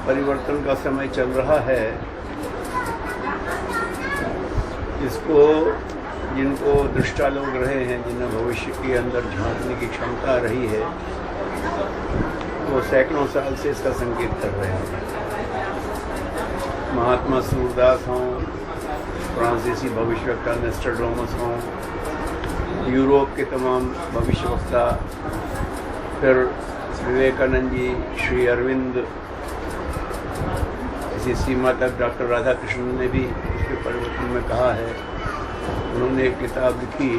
परिवर्तन का समय चल रहा है, इसको जिनको दृष्टा लोग रहे हैं, जिन्हें भविष्य के अंदर झांकने की क्षमता रही है, वो सैकड़ों साल से इसका संकेत कर रहे हैं। महात्मा सूरदास हों, फ्रांसीसी भविष्यवक्ता नोस्ट्राडामस हों, यूरोप के तमाम भविष्यवक्ता, फिर विवेकानंद जी, श्री अरविंद, इसी सीमा तक डॉक्टर राधाकृष्णन ने भी इसके परिवर्तन में कहा है। उन्होंने एक किताब लिखी,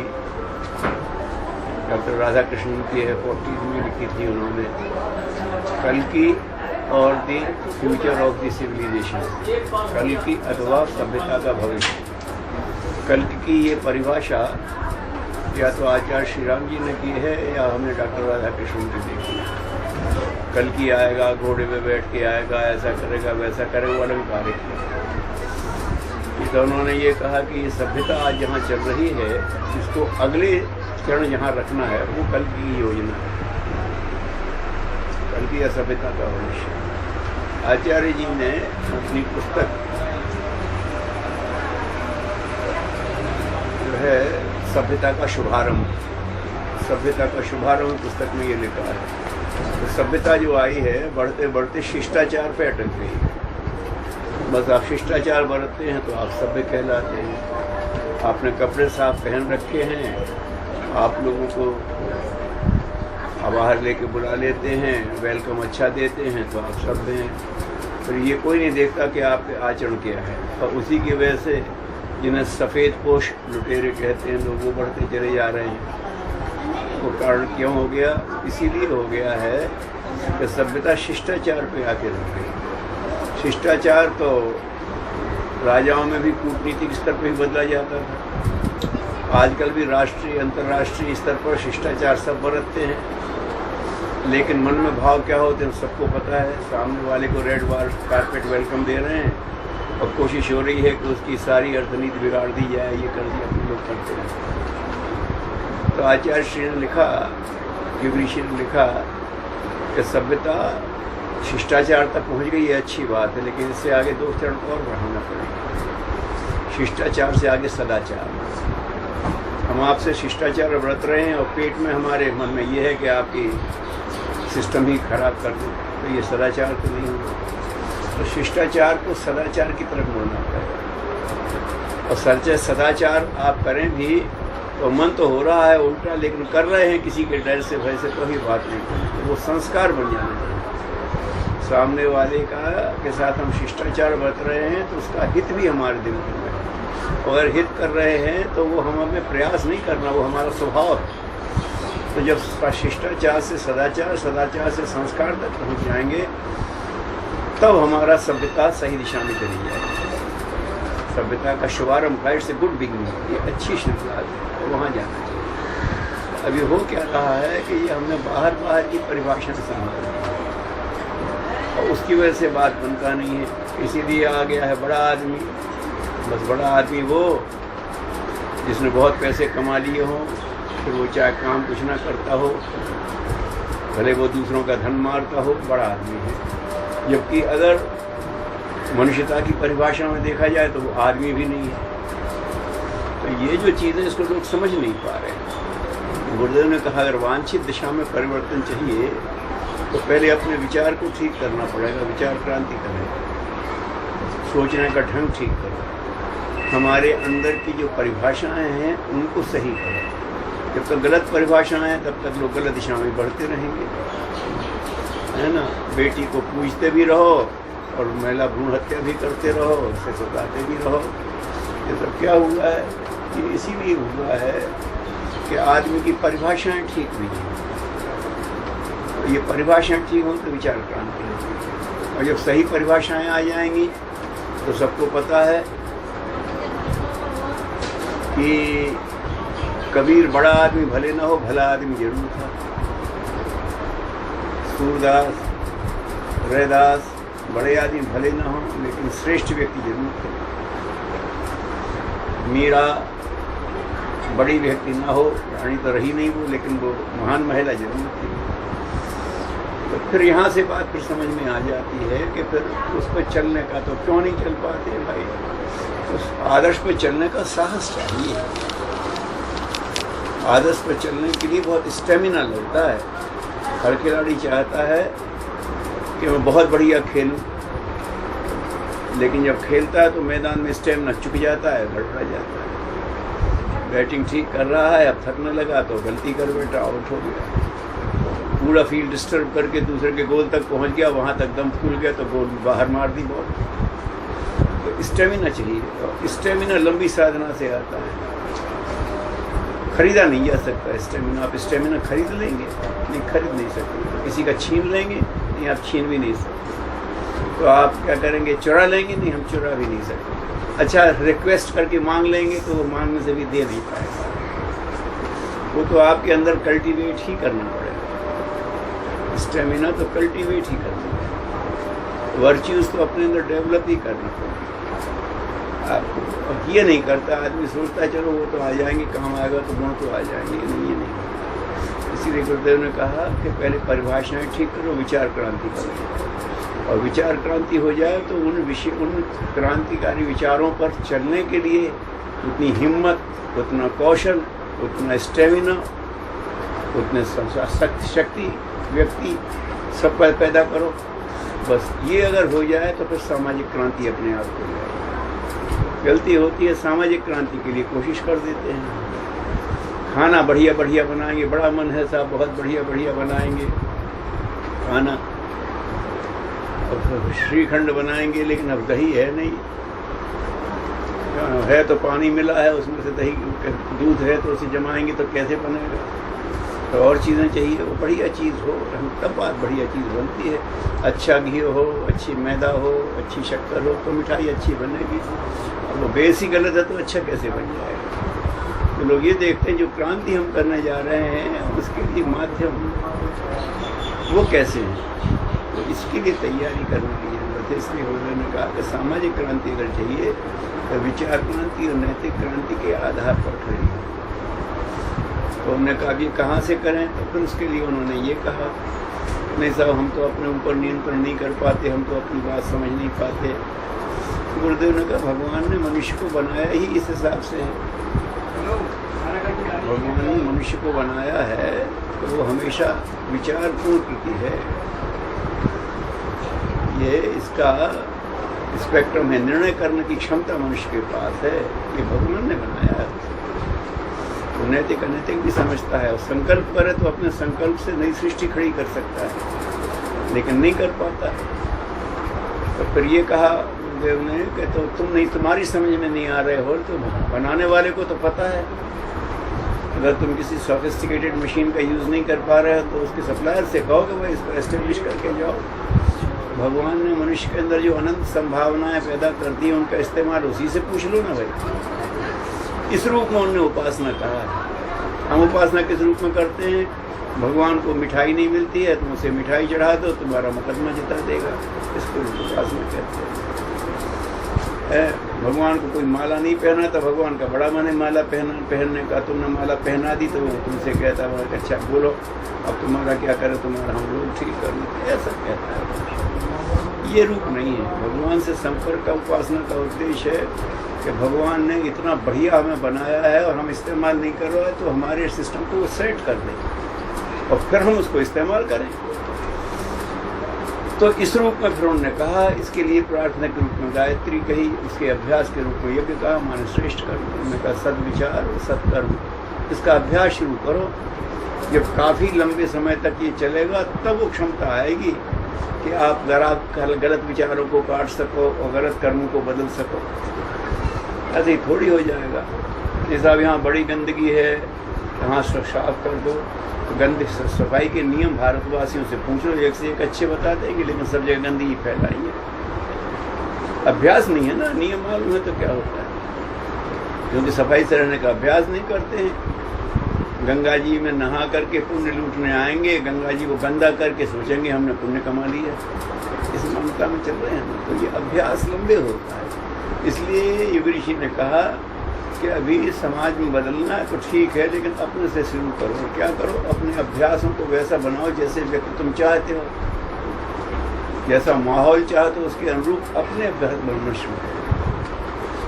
डॉक्टर राधाकृष्णन की है, 40s में लिखी थी उन्होंने, कल्कि और the future of the civilisation, कल्कि अथवा सभ्यता का भविष्य। कल्कि की ये परिभाषा या तो आचार्य श्री राम जी ने की है या हमने डॉक्टर राधाकृष्णन की देखी है। कल्कि आएगा, घोड़े पे बैठ के आएगा, ऐसा करेगा वैसा करेगा, वो अलंकारिक है। तो उन्होंने ये कहा कि ये सभ्यता आज जहाँ चल रही है, इसको अगले चरण जहाँ रखना है वो कल की योजना है, कल की सभ्यता का भविष्य। आचार्य जी ने अपनी पुस्तक जो है सभ्यता का शुभारंभ, सभ्यता का शुभारंभ पुस्तक में ये लिखा है। तो सभ्यता जो आई है, बढ़ते बढ़ते शिष्टाचार पे अटक गई। बस आप शिष्टाचार बरतते हैं तो आप सभ्य कहलाते हैं। आपने कपड़े साफ पहन रखे हैं, आप लोगों को बाहर लेके बुला लेते हैं, वेलकम अच्छा देते हैं तो आप सभ्य हैं। फिर ये कोई नहीं देखता कि आपके आचरण क्या है। और उसी की वजह से जिन्हें सफ़ेद पोश लुटेरे कहते हैं लोग, वो बढ़ते चले जा रहे हैं। वो कारण क्यों हो गया? इसीलिए हो गया है कि सभ्यता शिष्टाचार पे आके रुक गई। शिष्टाचार तो राजाओं में भी कूटनीतिक स्तर पर ही बदला जाता था। आजकल भी राष्ट्रीय अंतर्राष्ट्रीय स्तर पर शिष्टाचार सब बरतते हैं, लेकिन मन में भाव क्या होते हैं सबको पता है। सामने वाले को रेड कारपेट वेलकम दे रहे हैं और कोशिश हो रही है कि उसकी सारी अर्थनीति बिगाड़ दी जाए, ये कर दिया, अपने लोग करते हैं। तो आचार्य श्री ने लिखा, ऋषि ने लिखा कि सभ्यता शिष्टाचार तक पहुंच गई है, अच्छी बात है, लेकिन इससे आगे दो चरण और बढ़ाना पड़ेगा। शिष्टाचार से आगे सदाचार। हम आपसे शिष्टाचार बरत रहे हैं और पेट में हमारे मन में ये है कि आपकी सिस्टम ही खराब कर दे, तो ये सदाचार तो नहीं होगा। तो शिष्टाचार को सदाचार की तरफ मोड़ना पड़ेगा। और सच्चे सदाचार आप करें भी तो मन तो हो रहा है उल्टा, लेकिन कर रहे हैं किसी के डर से भय से, तो ही बात नहीं करते। वो संस्कार बन जाना चाहिए। सामने वाले का के साथ हम शिष्टाचार बरत रहे हैं तो उसका हित भी हमारे दिमाग में है। अगर हित कर रहे हैं तो वो हमें प्रयास नहीं करना, वो हमारा स्वभाव है। तो जब शिष्टाचार से सदाचार, सदाचार से संस्कार तक पहुँच जाएंगे, तब हमारा सभ्यता सही दिशा में चली जाएगी। सभ्यता का शुभारंभ, इट्स ए गुड बिगिनिंग, ये अच्छी श्रृंखला है, तो वहाँ जाना चाहिए। अभी हो क्या रहा है कि ये हमने बाहर की परिभाषा संभाल ली और उसकी वजह से बात बनता नहीं है। इसीलिए आ गया है बड़ा आदमी। बस बड़ा आदमी वो जिसने बहुत पैसे कमा लिए हों, फिर वो चाहे काम कुछ ना करता हो, भले वो दूसरों का धन मारता हो, बड़ा आदमी है। जबकि अगर मनुष्यता की परिभाषा में देखा जाए तो वो आदमी भी नहीं है। तो ये जो चीज़ें इसको लोग समझ नहीं पा रहे। गुरुदेव ने कहा अगर वांछित दिशा में परिवर्तन चाहिए तो पहले अपने विचार को ठीक करना पड़ेगा, विचार क्रांति करें, सोचने का ढंग ठीक करो, हमारे अंदर की जो परिभाषाएं हैं उनको सही करो। जब तक गलत परिभाषाएं हैं तब तक लोग गलत दिशा में बढ़ते रहेंगे, है ना। बेटी को पूजते भी रहो और महिला भ्रूण हत्या भी करते रहो, उससे सताते भी रहो। ये सब क्या हुआ है? ये इसीलिए हुआ है कि आदमी की परिभाषाएं ठीक नहीं हैं। ये परिभाषाएं ठीक हो तो विचार क्रांति होगी। और जब सही परिभाषाएं आ जाएंगी तो सबको पता है कि कबीर बड़ा आदमी भले ना हो, भला आदमी जरूर था। सूरदास, रैदास बड़े आदमी भले ना हो, लेकिन श्रेष्ठ व्यक्ति जरूर थे। मीरा बड़ी व्यक्ति ना हो, रानी तो रही नहीं वो, लेकिन वो महान महिला जरूर थी। तो फिर यहाँ से बात फिर समझ में आ जाती है कि फिर उस पर चलने का तो क्यों नहीं चल पाते भाई। उस आदर्श पर चलने का साहस चाहिए। आदर्श पर चलने के लिए बहुत स्टेमिना लगता है। हर खिलाड़ी चाहता है कि मैं बहुत बढ़िया खेलूं, लेकिन जब खेलता है तो मैदान में स्टेमिना चुक जाता है, गड़बड़ा जाता है। बैटिंग ठीक कर रहा है, अब थकने लगा तो गलती कर बैठा, आउट हो गया। पूरा फील्ड डिस्टर्ब करके दूसरे के गोल तक पहुंच गया, वहां तक दम फूल गया तो गोल बाहर मार दी बॉल। तो स्टेमिना चाहिए, और स्टेमिना लंबी साधना से आता है, खरीदा नहीं जा सकता स्टेमिना। आप स्टेमिना खरीद लेंगे? नहीं, खरीद नहीं सकते। किसी का छीन लेंगे? नहीं, आप छीन भी नहीं सकते। तो आप क्या करेंगे? चुरा लेंगे? नहीं, हम चुरा भी नहीं सकते। अच्छा, रिक्वेस्ट करके मांग लेंगे तो वो मांगने से भी दे नहीं पाएगा। वो तो आपके अंदर कल्टीवेट ही करना पड़ेगा। स्टेमिना तो कल्टीवेट ही करना पड़ेगा। वर्च्यूज तो अपने अंदर डेवलप ही करना पड़ेगा आपको। ये नहीं करता आदमी, सोचता चलो वो तो आ जाएंगे, काम आएगा तो गुण तो आ जाएंगे। नहीं, ये नहीं। इसीलिए गुरुदेव ने कहा कि पहले परिभाषाएं ठीक करो, विचार क्रांति करो। और विचार क्रांति हो जाए तो उन क्रांतिकारी विचारों पर चलने के लिए उतनी हिम्मत, उतना कौशल, उतना स्टेमिना, उतने शक्ति व्यक्ति सब पैदा करो। बस ये अगर हो जाए तो फिर सामाजिक क्रांति अपने आप हो जाए। गलती होती है, सामाजिक क्रांति के लिए कोशिश कर देते हैं। खाना बढ़िया बढ़िया बनाएंगे, बड़ा मन है साहब, बहुत बढ़िया बढ़िया बनाएंगे खाना। श्रीखंड बनाएंगे, लेकिन अब दही है नहीं, है तो पानी मिला है, उसमें से दही दूध है तो उसे जमाएंगे तो कैसे बनेगा। तो और चीज़ें चाहिए, वो बढ़िया चीज़ हो, तब बात बढ़िया चीज़ बनती है। अच्छा घी हो, अच्छी मैदा हो, अच्छी शक्कर हो तो मिठाई अच्छी बनेगी। और वो बेस ही गलत है तो अच्छा कैसे बन जाएगा। तो लोग ये देखते हैं जो क्रांति हम करने जा रहे हैं उसके लिए माध्यम वो कैसे हैं, तो इसके लिए तैयारी करने की जरूरत है। इसलिए उन्होंने कहा कि सामाजिक क्रांति अगर चाहिए तो विचार क्रांति और नैतिक क्रांति के आधार पर खड़ी। तो उन्होंने कहा कि कहाँ से करें, तो फिर उसके लिए उन्होंने ये कहा, नहीं साहब हम तो अपने ऊपर नियंत्रण नहीं कर पाते, हम तो अपनी बात समझ नहीं पाते। गुरुदेव ने कहा भगवान ने मनुष्य को बनाया ही इस हिसाब से है। भगवान ने मनुष्य को बनाया है तो वो हमेशा विचारपूर्ण प्रति है। ये इसका स्पेक्ट्रम है, निर्णय करने की क्षमता मनुष्य के पास है, ये भगवान ने बनाया है। तो नैतिक अनैतिक भी समझता है, और संकल्प करे तो अपने संकल्प से नई सृष्टि खड़ी कर सकता है, लेकिन नहीं कर पाता। तो फिर ये कहा गुरुदेव ने कि तो तुम नहीं, तुम्हारी समझ में नहीं आ रहे हो, तो बनाने वाले को तो पता है। अगर तुम किसी सोफिस्टिकेटेड मशीन का यूज़ नहीं कर पा रहे हो तो उसके सप्लायर से कहो कि भाई इसको एस्टेब्लिश करके जाओ। भगवान ने मनुष्य के अंदर जो अनंत संभावनाएं पैदा कर दी उनका इस्तेमाल उसी से पूछ लो ना भाई। इस रूप में उन्होंने उपासना कहा है। हम उपासना किस रूप में करते हैं? भगवान को मिठाई नहीं मिलती है, तुम उसे मिठाई चढ़ा दो, तुम्हारा मुकदमा जिता देगा। इसको उपासना कहते हैं। भगवान को कोई माला नहीं पहना तो भगवान का बड़ा मन है माला पहनने का। तुमने माला पहना दी तो वो तुमसे कहता है अच्छा बोलो अब तुम्हारा क्या करे, तुम्हारा हम लोग ठीक कर लेते, ऐसा कहता है। ये रूप नहीं है। भगवान से संपर्क का उपासना का उद्देश्य है कि भगवान ने इतना बढ़िया हमें बनाया है और हम इस्तेमाल नहीं कर रहे हैं, तो हमारे सिस्टम को वो सेट कर दें और फिर हम उसको इस्तेमाल करें। तो इस रूप में फिर उन्होंने कहा, इसके लिए प्रार्थना के रूप में गायत्री कही, उसके अभ्यास के रूप में यज्ञ कहा, माने श्रेष्ठ कर्म। उन्होंने कहा सद्विचार सत्कर्म, इसका अभ्यास शुरू करो। जब काफ़ी लंबे समय तक ये चलेगा तब वो क्षमता आएगी कि आप गलत विचारों को काट सको और गलत कर्मों को बदल सको। ऐसे ही थोड़ी हो जाएगा। जैसा अब यहाँ बड़ी गंदगी है, यहाँ साफ कर दो। तो गंदगी सफाई के नियम भारतवासियों से पूछ लो, एक से एक अच्छे बता देंगे, लेकिन सब जगह गंदगी फैलाएंगे। अभ्यास नहीं है ना, नियम मालूम है तो क्या होता है, क्योंकि सफाई से रहने का अभ्यास नहीं करते हैं। गंगा जी में नहा करके पुण्य लूटने आएंगे, गंगा जी को गंदा करके सोचेंगे हमने पुण्य कमा लिया। इस ममता में चल रहे हैं, तो ये अभ्यास लंबे होता है। इसलिए युग ऋषि ने कहा कि अभी समाज में बदलना है तो ठीक है, लेकिन अपने से शुरू करो। क्या करो? अपने अभ्यासों को वैसा बनाओ जैसे व्यक्ति तुम चाहते हो। जैसा माहौल चाहे तो उसके अनुरूप अपने मनुष्य में।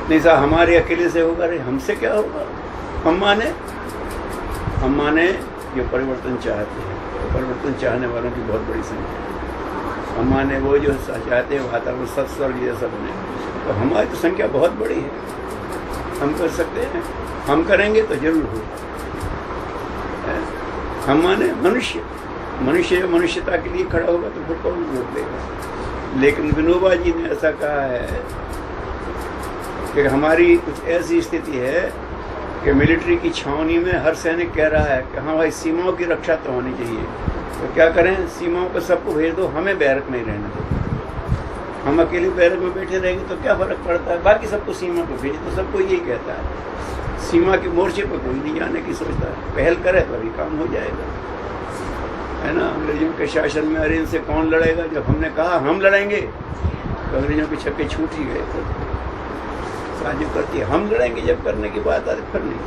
नहीं साहब हमारे अकेले से होगा, अरे हमसे क्या होगा। हम माने जो परिवर्तन चाहते हैं, तो परिवर्तन चाहने वालों की बहुत बड़ी संख्या है। हम माने वो जो चाहते हैं वातावरण सब स्वर्ग जैसा बने, तो हमारी तो संख्या बहुत बड़ी है। हम कर सकते हैं, हम करेंगे तो जरूर होगा। हम माने मनुष्य मनुष्यता के लिए खड़ा होगा तो फिर कौन रोक देगा। लेकिन विनोबा जी ने ऐसा कहा है कि हमारी कुछ ऐसी स्थिति है कि मिलिट्री की छावनी में हर सैनिक कह रहा है कि हाँ भाई सीमाओं की रक्षा तो होनी चाहिए, तो क्या करें, सीमाओं पर सबको भेज दो, हमें बैरक में रहने दो। हम अकेले बैरक में बैठे रहेंगे तो क्या फर्क पड़ता है, बाकी सबको सीमा पर भेज दो। सबको यही कहता है, सीमा के मोर्चे पर कोई नहीं जाने की सोचता है। पहल करे तो अभी काम हो जाएगा, है ना। अंग्रेजों के शासन में अरे इनसे कौन लड़ेगा, जब हमने कहा हम लड़ेंगे तो अंग्रेजों के छक्के छूट ही गए। तो साजिश करती है हम लड़ेंगे, जब करने की बात आती फिर नहीं।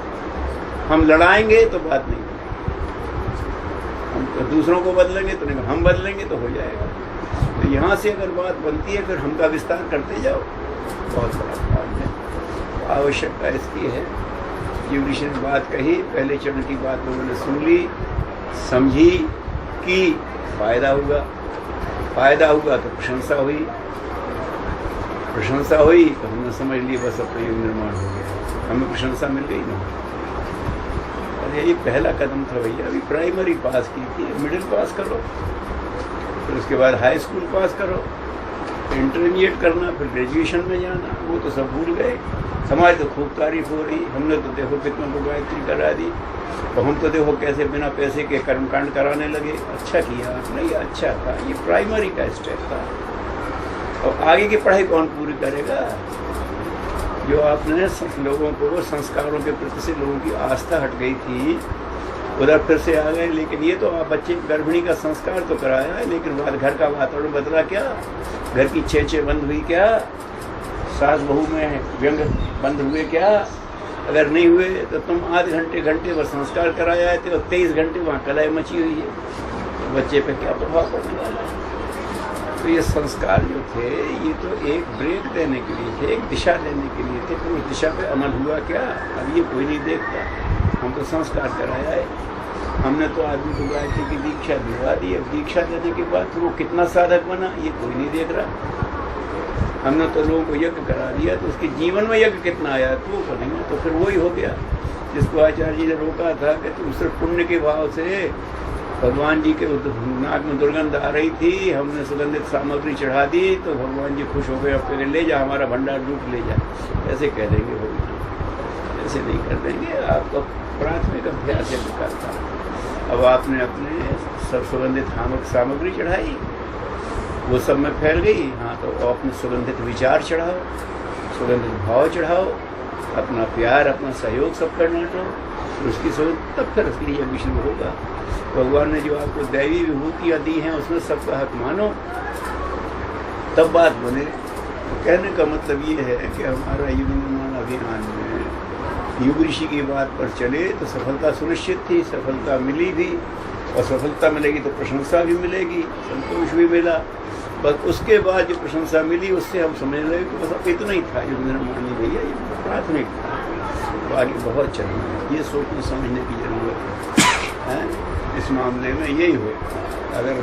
हम लड़ाएंगे तो बात नहीं, हम तो दूसरों को बदलेंगे तो नहीं, हम बदलेंगे तो हो जाएगा। तो यहाँ से अगर बात बनती है फिर हम का विस्तार करते जाओ, बहुत बड़ा काम है। आवश्यकता इसकी है, जीव ऋषि ने बात कही, पहले चरण की बात लोगों ने सुन ली, समझी कि फायदा हुआ तो प्रशंसा हुई तो हमने समझ ली, बस अपना युग निर्माण हो गया, हमें प्रशंसा मिल गई ना। अरे ये पहला कदम था भैया। अभी प्राइमरी पास की थी, मिडिल पास करो, फिर उसके बाद हाई स्कूल पास करो, इंटरमीडिएट करना, फिर ग्रेजुएशन में जाना, वो तो सब भूल गए। हमारी तो खूब तारीफ हो रही, हमने तो देखो कितना को गायत्री करा दी, तो हम तो देखो कैसे बिना पैसे के कर्मकांड कराने लगे। अच्छा किया आपने, ये अच्छा था, ये प्राइमरी का स्टेप था। और आगे की पढ़ाई कौन पूरी करेगा। जो आपने लोगों को संस्कारों के प्रति से लोगों की आस्था हट गई थी, उधर फिर से आ गए। लेकिन ये तो आप बच्चे गर्भिणी का संस्कार तो कराया है, लेकिन बाद घर का वातावरण बदला क्या, घर की छेचे बंद हुई क्या, सास बहू में व्यंग बंद हुए क्या। अगर नहीं हुए तो तुम आधे घंटे पर संस्कार कराया है, तो 23 घंटे वहाँ कलाई मची हुई है, तो बच्चे पे क्या प्रभाव पड़ने वाला है। तो ये संस्कार जो थे, ये तो एक ब्रेक देने के लिए थे, एक दिशा देने के लिए थे, तो उस दिशा पे अमल हुआ क्या, अब ये कोई नहीं देखता। हम तो संस्कार कराया है, हमने तो आदमी को गायत्री की दीक्षा दिलवा दी, अब दीक्षा देने के बाद तो वो कितना साधक बना ये कोई नहीं देख रहा। हमने तो लोगों को यज्ञ करा दिया, तो उसके जीवन में यज्ञ कितना आया तो वो नहीं, तो फिर वही हो गया जिसको आचार्य जी ने रोका था कि तुम सिर्फ पुण्य के भाव से, भगवान जी के नाक में दुर्गंध आ रही थी, हमने सुगंधित सामग्री चढ़ा दी तो भगवान जी खुश हो गए, अब कहेंगे ले जा हमारा भंडार लूट ले जा, ऐसे कह देंगे हो, ऐसे नहीं कर देंगे। आपका प्राथमिक अभ्यास है करता। अब आपने अपने सब सुगंधित सामग्री चढ़ाई, वो सब में फैल गई, हाँ तो अपने सुगंधित विचार चढ़ाओ, सुगंधित भाव चढ़ाओ, अपना प्यार अपना सहयोग सब करना तो उसकी सोच, तब फिर उसके लिए यज्ञ शुरू होगा। भगवान ने जो आपको दैवी विभूतियाँ दी हैं उसमें सबका हक मानो, तब बात बने। तो कहने का मतलब ये है कि हमारा युग निर्माण अभियान में युग ऋषि की बात पर चले तो सफलता सुनिश्चित थी, सफलता मिली भी, और सफलता मिलेगी तो प्रशंसा भी मिलेगी, संतोष भी मिला। बस उसके बाद जो प्रशंसा मिली उससे हम समझ रहे कि बस अब इतना ही था युग निर्माण में, भैया ये प्राथमिक था, तो आगे बहुत चलना है, ये सोचने समझने की जरूरत है। इस मामले में यही हो, अगर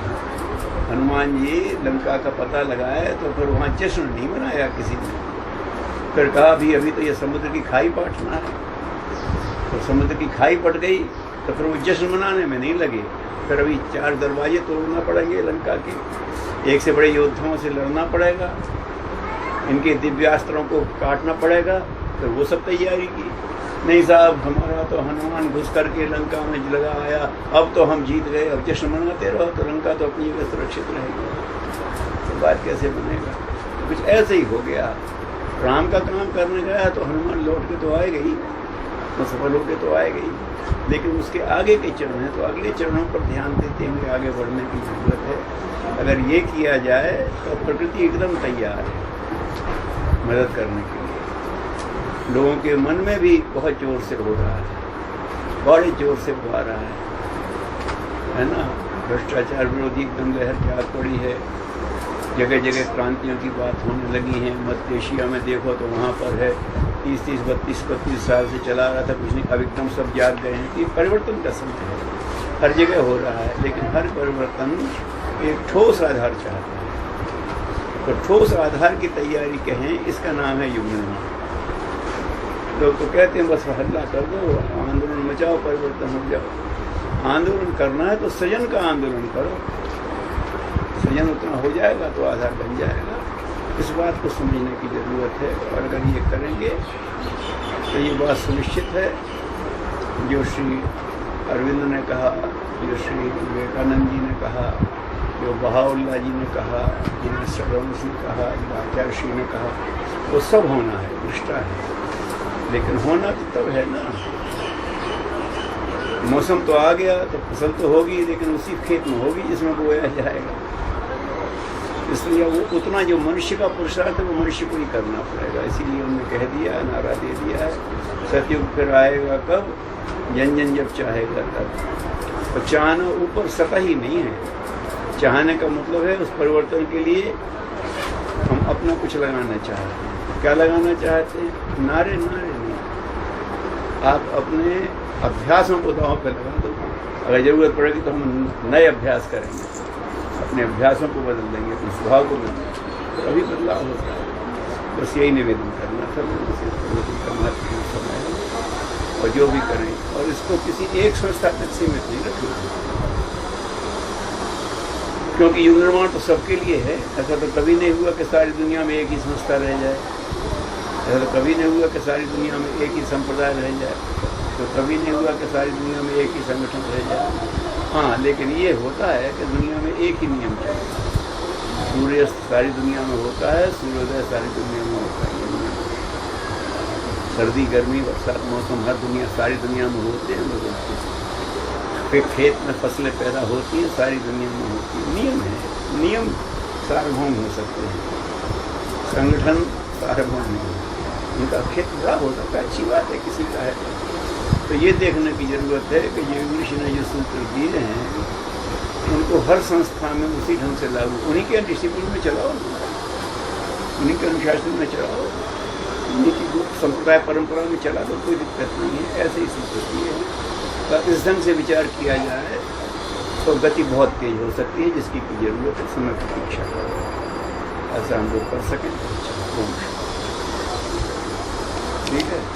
हनुमान जी लंका का पता लगाए तो फिर वहाँ जश्न नहीं मनाया किसी ने, फिर कहा अभी तो ये समुद्र की खाई पाटना है, तो समुद्र की खाई पट गई तो फिर वो जश्न मनाने में नहीं लगे, फिर अभी 4 दरवाजे तोड़ना पड़ेंगे लंका के, एक से बड़े योद्धाओं से लड़ना पड़ेगा, इनके दिव्यास्त्रों को काटना पड़ेगा, फिर वो सब तैयारी की। नहीं साहब हमारा तो हनुमान घुस करके लंका में लगा आया, अब तो हम जीत गए, अब जश्न मनाते रहो तो लंका तो अपनी जगह सुरक्षित रहेगी, तो बात कैसे बनेगा। कुछ ऐसे ही हो गया, राम का काम करने गया तो हनुमान लौट के तो आए गई, तो सफल होकर तो आए गई, लेकिन उसके आगे के चरण हैं, तो अगले चरणों पर ध्यान देते हुए आगे बढ़ने की जरूरत है। अगर ये किया जाए तो प्रकृति एकदम तैयार है मदद करने के लिए। लोगों के मन में भी बहुत जोर से हो रहा है, बड़े जोर से हो रहा है ना। भ्रष्टाचार विरोधी एकदम लहर जाग पड़ी है, जगह जगह क्रांतियों की बात होने लगी है। मध्य एशिया में देखो तो वहाँ पर है 30-30, 32-32 साल से चला रहा था कुछ नहीं, अब एकदम सब जाग गए हैं। ये परिवर्तन का समय है, हर जगह हो रहा है, लेकिन हर परिवर्तन एक ठोस आधार चाहता है। तो ठोस आधार की तैयारी कहें, इसका नाम है युग निर्माण। लोग तो कहते हैं बस हल्ला कर दो, आंदोलन मचाओ, परिवर्तन हो जाओ। आंदोलन करना है तो सृजन का आंदोलन करो, सृजन उतना हो जाएगा तो आधार बन जाएगा। इस बात को समझने की ज़रूरत है, और अगर ये करेंगे तो ये बात सुनिश्चित है जो श्री अरविंद ने कहा, जो श्री विवेकानंद जी ने कहा, जो बहाउल्लाह जी ने कहा, जिन्हें सरवंश ने कहा, जो आचार्य श्री ने कहा, वो सब होना है, निष्ठा है। लेकिन होना तो तब है ना, मौसम तो आ गया तो फसल तो होगी, लेकिन उसी खेत में होगी जिसमें बोया जाएगा। इसलिए वो उतना जो मनुष्य का पुरुषार्थ है वो मनुष्य को ही करना पड़ेगा। इसीलिए उन्होंने कह दिया, नारा दे दिया है, सतयुग फिर आएगा कब, जन जन जब चाहेगा तब। और चाहना ऊपर सतह ही नहीं है, चाहने का मतलब है उस परिवर्तन के लिए हम अपना कुछ लगाना चाहते हैं। क्या लगाना चाहते हैं? नारे नारे नहीं, आप अपने अभ्यासों को दांव पे लगा दो। अगर ज़रूरत पड़ेगी तो हम नए अभ्यास करेंगे, अपने अभ्यासों को बदल देंगे, अपने स्वभाव को बदल देंगे, तो अभी बदलाव होता है। बस यही निवेदन करना था लोगों से, महत्वपूर्ण समय है। और जो भी करें, और इसको किसी एक संस्था तक सीमित नहीं रखें, क्योंकि युग निर्माण तो सबके लिए है। ऐसा तो कभी नहीं हुआ कि सारी दुनिया में एक ही संस्था रह जाए, ऐसा तो कभी नहीं हुआ कि सारी दुनिया में एक ही संप्रदाय रह जाए, तो कभी नहीं हुआ कि सारी दुनिया में एक ही संगठन रह जाए। हाँ, लेकिन ये होता है कि दुनिया में एक ही नियम चलता है। सूर्यास्त सारी दुनिया में होता है, सूर्योदय सारी दुनिया में होता है। सर्दी, गर्मी, बरसात, मौसम हर दुनिया, सारी दुनिया में होते हैं लोगों के। फिर खेत में फसलें पैदा होती हैं, सारी दुनिया में होती है। नियम है, नियम सार्वभौम हो सकते हैं, संगठन सार्वभौम नहीं हो। उनका खेत बड़ा हो सकता है, अच्छी बात है, किसी का है। तो ये देखने की ज़रूरत है कि ये इंग्लिश ने जो सूत्र दिए हैं उनको हर संस्था में उसी ढंग से लागू, उन्हीं के डिसिप्लिन में चलाओ, उन्हीं के अनुशासन में चलाओ, उन्हीं की संप्रदाय परंपरा में चला दो, कोई दिक्कत नहीं है। ऐसे ही सूत्र दिए हैं, तो इस ढंग से विचार किया जाए तो गति बहुत तेज हो सकती है, जिसकी की ज़रूरत है। समय की प्रतीक्षा करो, ऐसा हम लोग कर सकें। ठीक है।